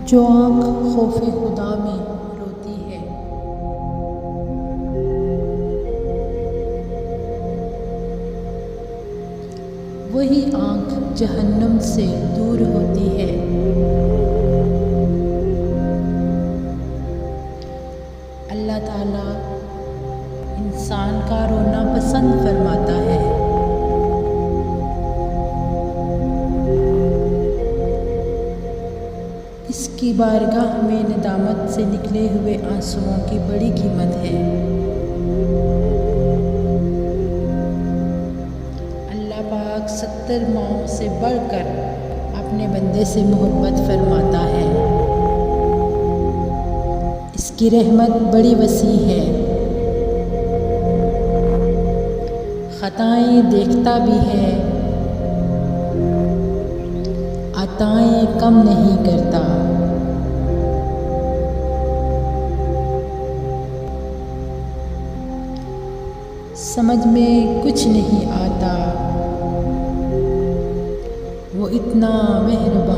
جو آنکھ خوف خدا میں روتی ہے، وہی آنکھ جہنم سے دور ہوتی ہے۔ اللہ تعالیٰ انسان کا رونا پسند فرماتا ہے۔ اس کی بارگاہ میں ندامت سے نکلے ہوئے آنسوؤں کی بڑی قیمت ہے۔ اللہ پاک 70 ماؤں سے بڑھ کر اپنے بندے سے محبت فرماتا ہے۔ اس کی رحمت بڑی وسیع ہے، خطائیں دیکھتا بھی ہے، عطائیں کم نہیں کرتا۔ سمجھ میں کچھ نہیں آتا، وہ اتنا مہربان